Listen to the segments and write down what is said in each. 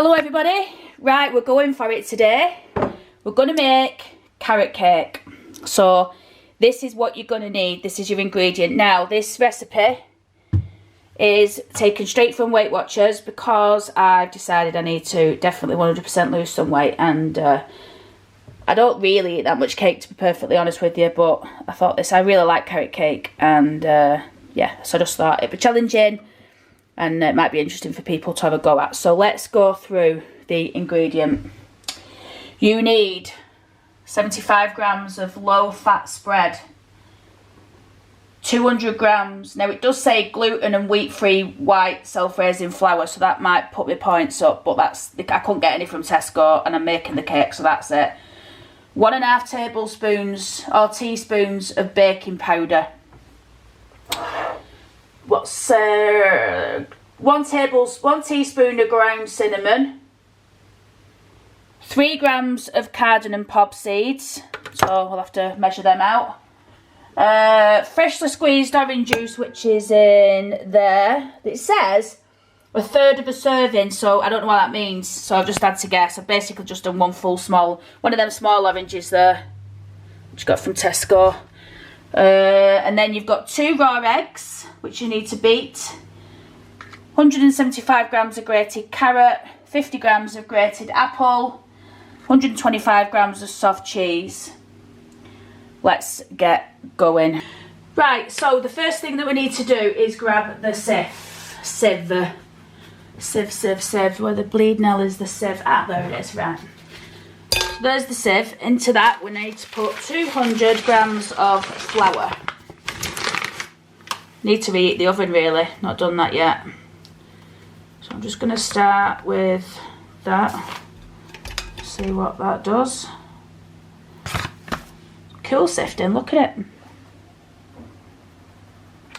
Hello everybody, right, we're going for it today. We're going to make carrot cake. So this is what you're going to need, this is your ingredient. Now this recipe is taken straight from Weight Watchers because I've decided I need to definitely 100% lose some weight, and I don't really eat that much cake, to be perfectly honest with you, but I thought I really like carrot cake, and yeah, so I just thought it'd be challenging and it might be interesting for people to have a go at. So let's go through the ingredient. You need 75 grams of low fat spread, 200 grams, now it does say gluten and wheat free white self-raising flour, so that might put my points up, but I couldn't get any from Tesco and I'm making the cake, so that's it. 1.5 tablespoons or teaspoons of baking powder. What's 1 teaspoon of ground cinnamon, 3 grams of cardamom pod seeds, so we'll have to measure them out. Freshly squeezed orange juice, which is in there. It says 1/3 of a serving, so I don't know what that means, so I've just had to guess. I've basically just done one of them small oranges there, which I got from Tesco. And then you've got 2 raw eggs, which you need to beat, 175 grams of grated carrot, 50 grams of grated apple, 125 grams of soft cheese. Let's get going. Right, so the first thing that we need to do is grab the sieve, where the bleeding hell is the sieve. Ah, there it is, right. There's the sieve. Into that we need to put 200 grams of flour. Need to reheat the oven really, not done that yet. So I'm just going to start with that, see what that does. Cool sifting, look at it.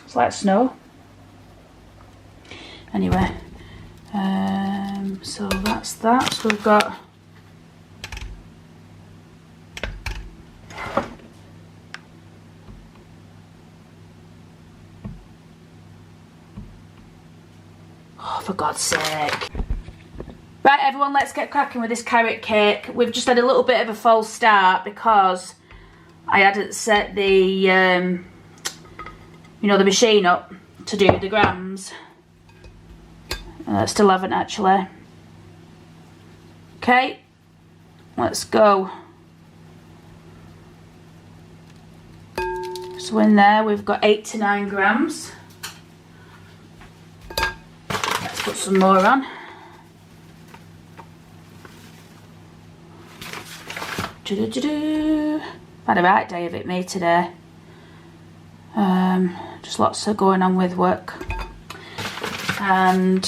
It's like snow. Anyway, so that's that. So we've got for God's sake. Right everyone, let's get cracking with this carrot cake. We've just had a little bit of a false start because I hadn't set the, you know, the machine up to do the grams. Still haven't actually. Okay, let's go. So in there we've got 8 to 9 grams. Put some more on. Had a right day of it, me, today. Just lots of going on with work. And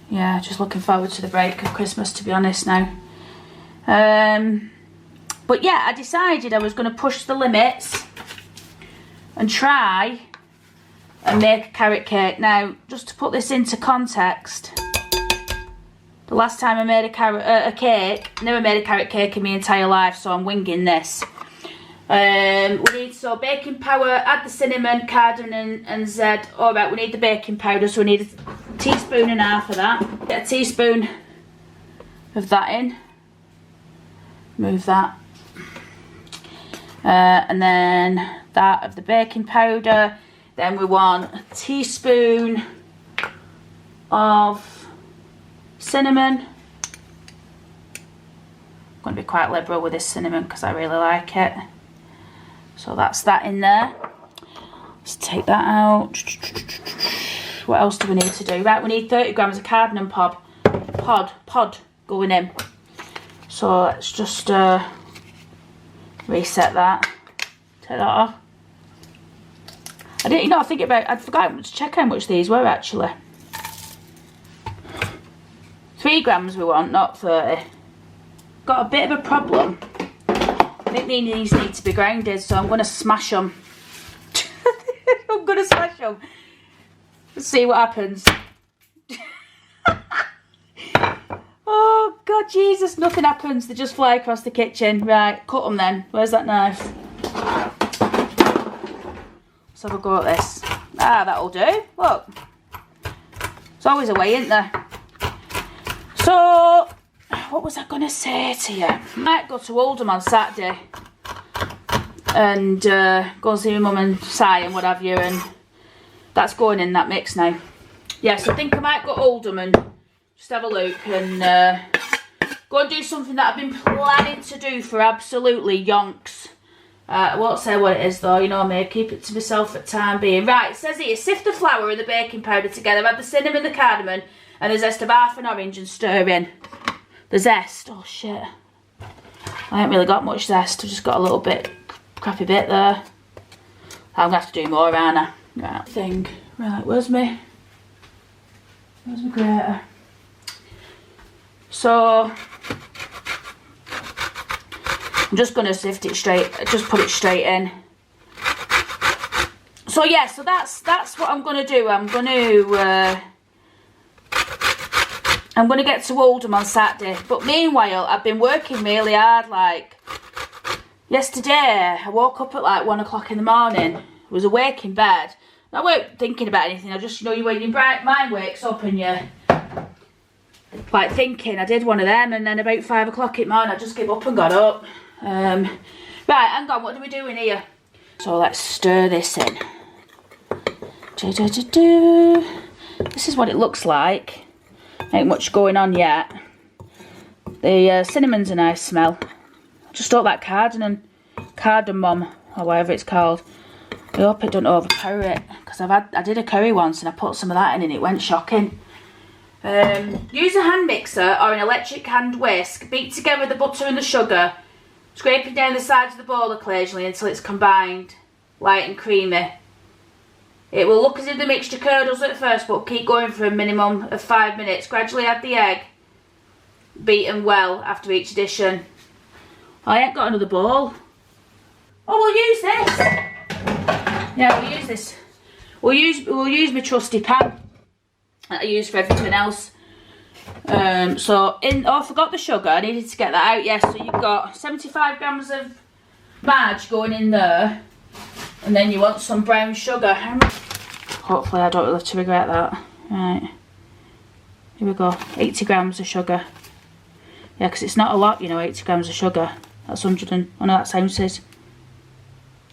yeah, just looking forward to the break of Christmas, to be honest now. But yeah, I decided I was going to push the limits and try and make a carrot cake. Now, just to put this into context, the last time I made a cake, never made a carrot cake in my entire life, so I'm winging this. We need baking powder, add the cinnamon, cardamom and zed. Alright, we need the baking powder, so we need a teaspoon and a half of that. Get a teaspoon of that in. Move that. And then that of the baking powder. Then we want a teaspoon of cinnamon. I'm going to be quite liberal with this cinnamon because I really like it. So that's that in there. Let's take that out. What else do we need to do? Right, we need 30 grams of cardamom pod going in. So let's just reset that. Take that off. I didn't, I'd forgotten to check how much these were actually. 3 grams we want, not 30. Got a bit of a problem. I think these need to be grounded, so I'm going to smash them. I'm going to smash them. Let's see what happens. Oh God, Jesus, nothing happens. They just fly across the kitchen. Right, cut them then. Where's that knife? Let's have a go at this. Ah, that'll do. Look. There's always a way, isn't there? what was I going to say to you? I might go to Oldham on Saturday and go and see my mum and Si and what have you, and that's going in that mix now. Yeah, so I think I might go to Oldham and just have a look and go and do something that I've been planning to do for absolutely yonks. I won't say what it is though, you know me, keep it to myself for the time being. Right, it says here, sift the flour and the baking powder together, add the cinnamon, the cardamom and the zest of half an orange and stir in. The zest, oh shit. I haven't really got much zest, I've just got a little bit, crappy bit there. I'm gonna have to do more, aren't I? Right, thing. Right, where's my grater? So I'm just gonna sift it straight, just put it straight in. So yeah, so that's what I'm gonna do. I'm gonna get to Oldham on Saturday. But meanwhile, I've been working really hard. Like yesterday, I woke up at like 1 o'clock in the morning. Was awake in bed. I weren't thinking about anything. I just, you know, when your mind wakes up and you're like thinking. I did one of them, and then about 5 o'clock in the morning, I just gave up and got up. Right, hang on. What are we doing here? So let's stir this in. This is what it looks like. Ain't much going on yet. The cinnamon's a nice smell. Just thought that cardamom or whatever it's called. I hope it don't overpower it, because I did a curry once and I put some of that in and it went shocking. Use a hand mixer or an electric hand whisk. Beat together the butter and the sugar, scraping down the sides of the bowl occasionally until it's combined, light and creamy. It will look as if the mixture curdles at first, but keep going for a minimum of 5 minutes. Gradually add the egg, beaten well after each addition. I ain't got another bowl. Oh, we'll use this. Yeah, we'll use this. We'll use my trusty pan that I use for everything else. I forgot the sugar. I needed to get that out. Yes, so you've got 75 grams of marge going in there, and then you want some brown sugar. Hopefully, I don't have to regret that. Right, here we go. 80 grams of sugar. Yeah, because it's not a lot, you know. 80 grams of sugar. That's 100 and oh no, that's ounces.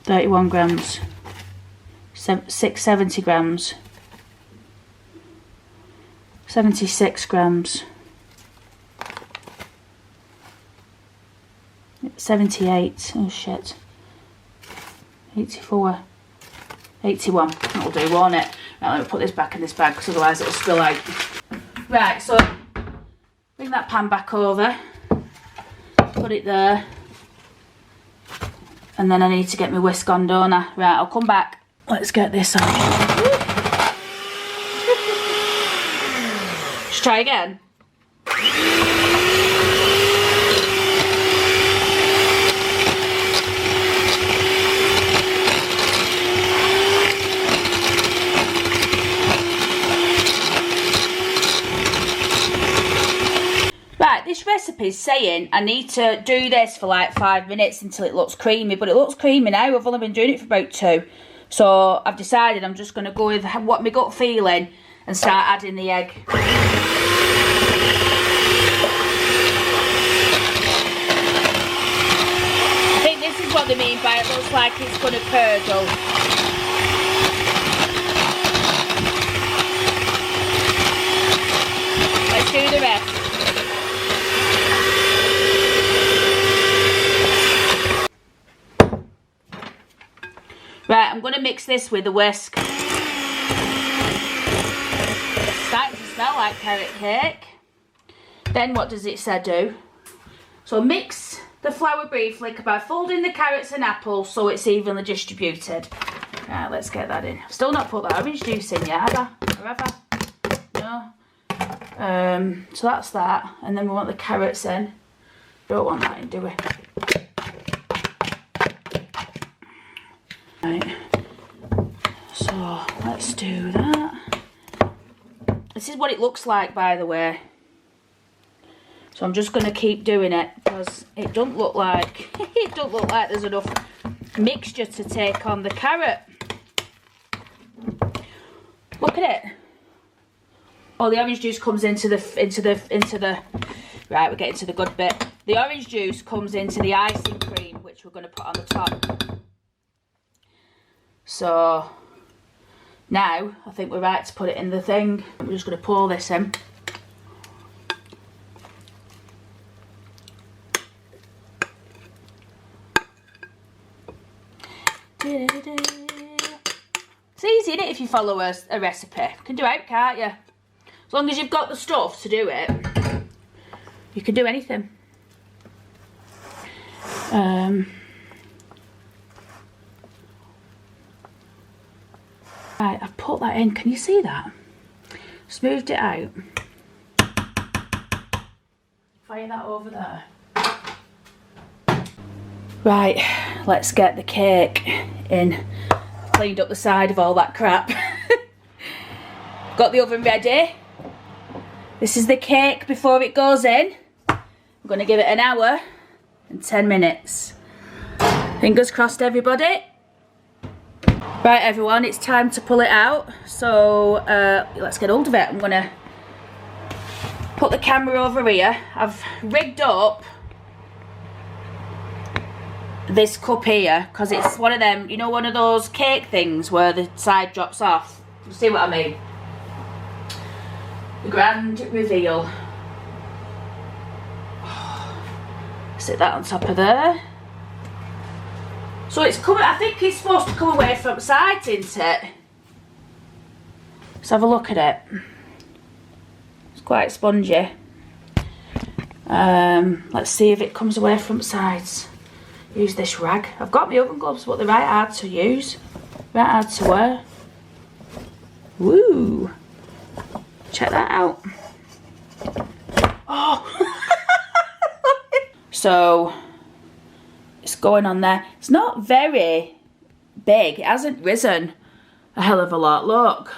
31 grams. 70 grams. 76 grams. 78. Oh shit. 84. 81. That'll do, won't it? Right, let me put this back in this bag because otherwise it'll spill out. Right, so bring that pan back over. Put it there. And then I need to get my whisk on, don't I? Right, I'll come back. Let's get this on. Let's try again. Right, this recipe's saying I need to do this for like 5 minutes until it looks creamy, but it looks creamy now. I've only been doing it for about 2. So I've decided I'm just going to go with what my gut feeling and start adding the egg. I think this is what they mean by it looks like it's going to curdle. Let's do the rest. Right, I'm going to mix this with a whisk. It's starting to smell like carrot cake. Then what does it say do? So mix the flour briefly by folding the carrots and apples so it's evenly distributed. Right, let's get that in. I've still not put that orange juice in yet, have I? Or have I? No. So that's that. And then we want the carrots in. Don't want that in, do we? Right, so let's do that. This is what it looks like, by the way. So I'm just going to keep doing it because it don't look like there's enough mixture to take on the carrot. Look at it. Oh, the orange juice comes into the Right, we're getting to the good bit. The orange juice comes into the icing cream, which we're going to put on the top. So now I think we're right to put it in the thing. We're just going to pour this in. It's easy, isn't it, if you follow a recipe? You can do it, can't you? As long as you've got the stuff to do it, you can do anything. Right, I've put that in. Can you see that? Smoothed it out. Fire that over there. Right, let's get the cake in. Cleaned up the side of all that crap. Got the oven ready. This is the cake before it goes in. I'm going to give it an hour and 10 minutes. Fingers crossed, everybody. Right, everyone, it's time to pull it out. So let's get hold of it. I'm going to put the camera over here. I've rigged up this cup here because it's one of them, you know, one of those cake things where the side drops off. You see what I mean? The grand reveal. Sit that on top of there. So it's coming, I think it's supposed to come away from sides, isn't it? Let's have a look at it. It's quite spongy. Let's see if it comes away from sides. Use this rag. I've got my oven gloves, but they're right hard to use. Right hard to wear. Woo! Check that out. Oh! So, it's going on there. It's not very big. It hasn't risen a hell of a lot, look.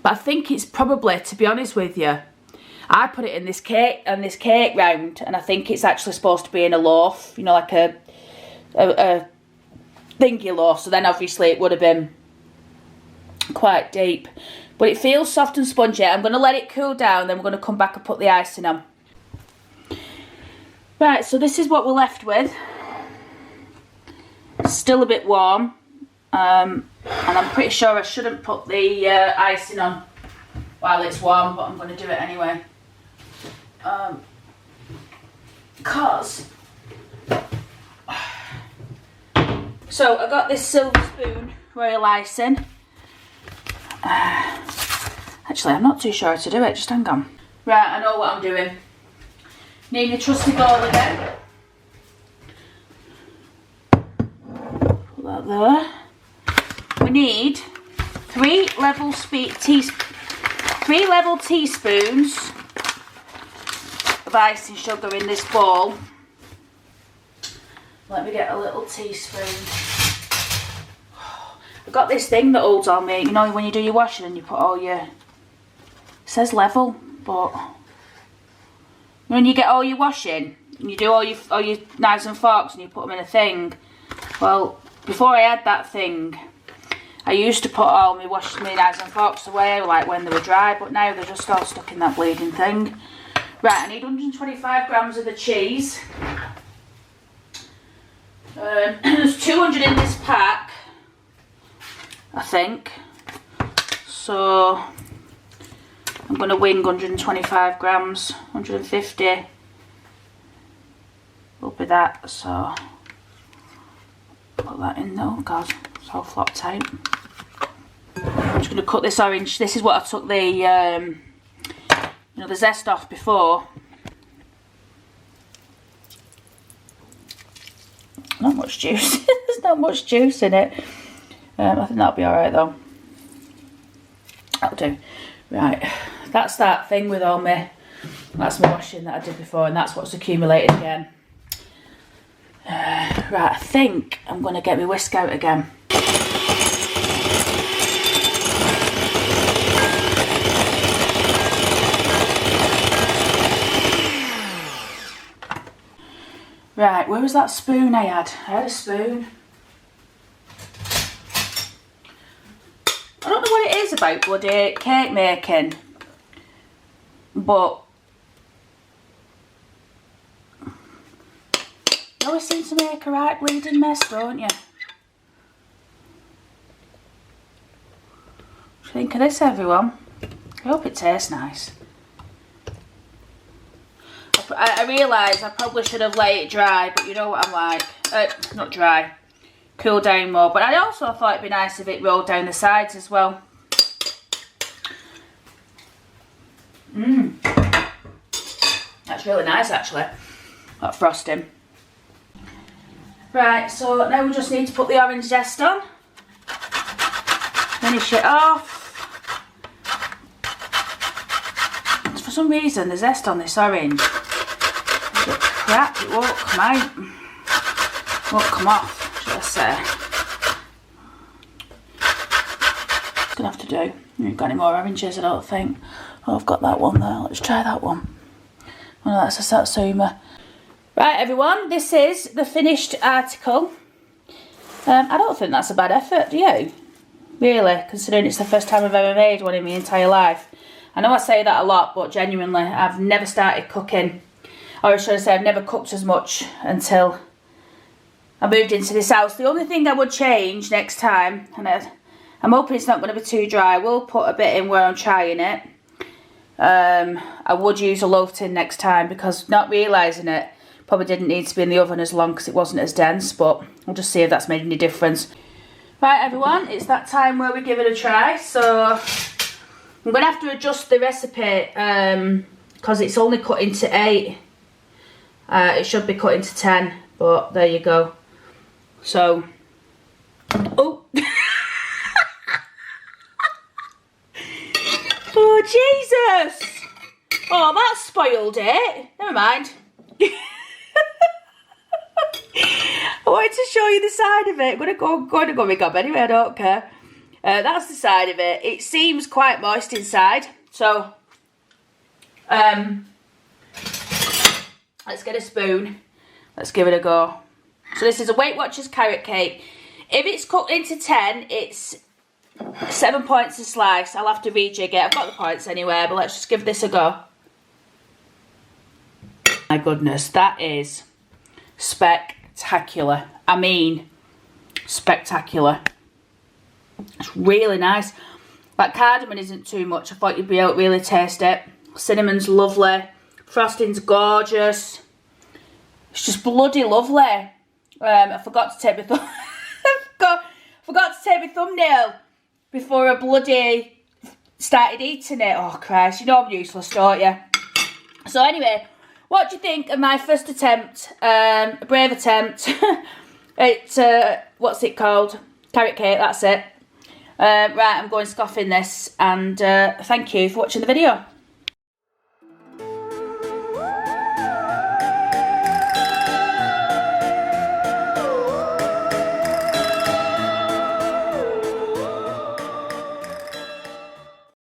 But I think it's probably, to be honest with you, I put it in this cake round, and I think it's actually supposed to be in a loaf, you know, like a thingy loaf. So then obviously it would have been quite deep. But it feels soft and spongy. I'm going to let it cool down, then we're going to come back and put the icing on. Right, so this is what we're left with. Still a bit warm. And I'm pretty sure I shouldn't put the icing on while it's warm, but I'm going to do it anyway. Because so I got this silver spoon royal icing. Actually, I'm not too sure how to do it. Just hang on. Right, I know what I'm doing. Need my trusty bowl again. Put that there. We need 3 level teaspoons of icing sugar in this bowl. Let me get a little teaspoon. I've got this thing that holds all my, you know, when you do your washing and you put all your, it says level, but when you get all your washing and you do all your knives and forks and you put them in a thing, well, before I had that thing, I used to put all my knives and forks away, like when they were dry, but now they're just all stuck in that bleeding thing. Right, I need 125 grams of the cheese. There's 200 in this pack, I think. So I'm going to wing 125 grams, 150. Will be that, so put that in there. Oh God, it's all flop tight. I'm just going to cut this orange. This is what I took the, you know, the zest off before. Not much juice. There's not much juice in it. I think that'll be alright though. That'll do. Right, that's that thing with all my, that's my washing that I did before, and that's what's accumulated again. Right, I think I'm going to get my whisk out again. Right, where was that spoon I had? I had a spoon. I don't know what it is about bloody cake making, but always seem to make a right bleeding mess, don't you? What do you think of this, everyone? I hope it tastes nice. I realise I probably should have let it dry, but you know what I'm like. Not dry. Cool down more. But I also thought it'd be nice if it rolled down the sides as well. That's really nice, actually. That frosting. Right, so now we just need to put the orange zest on. Finish it off. For some reason, the zest on this orange is a bit crap. It won't come out. It won't come off, should I say. It's going to have to do. I haven't got any more oranges, I don't think. Oh, I've got that one there. Let's try that one. Oh, no, that's a Satsuma. Right, everyone, this is the finished article. I don't think that's a bad effort, do you? Really, considering it's the first time I've ever made one in my entire life. I know I say that a lot, but genuinely, I've never started cooking. Or should I say, I've never cooked as much until I moved into this house. The only thing I would change next time, and I'm hoping it's not going to be too dry, I will put a bit in where I'm trying it. I would use a loaf tin next time, because not realising it, probably didn't need to be in the oven as long because it wasn't as dense, but we'll just see if that's made any difference. Right, everyone, it's that time where we give it a try. So I'm going to have to adjust the recipe because it's only cut into 8. It should be cut into 10, but there you go. So, oh. Oh, Jesus. Oh, that spoiled it. Never mind. I wanted to show you the side of it. I'm going to go make up anyway, I don't care. That's the side of it. It seems quite moist inside. So, let's get a spoon. Let's give it a go. So this is a Weight Watchers carrot cake. If it's cut into 10, it's 7 points a slice. I'll have to rejig it. I've got the points anyway, but let's just give this a go. My goodness, that is spectacular. I mean, spectacular. It's really nice. That cardamom isn't too much. I thought you'd be able to really taste it. Cinnamon's lovely. Frosting's gorgeous. It's just bloody lovely. I forgot to take my forgot to take my thumbnail before I bloody started eating it. Oh Christ, you know I'm useless, don't you? So anyway, what do you think of my first attempt? A brave attempt. It's what's it called? Carrot cake, that's it. Right, I'm going scoffing this, and thank you for watching the video.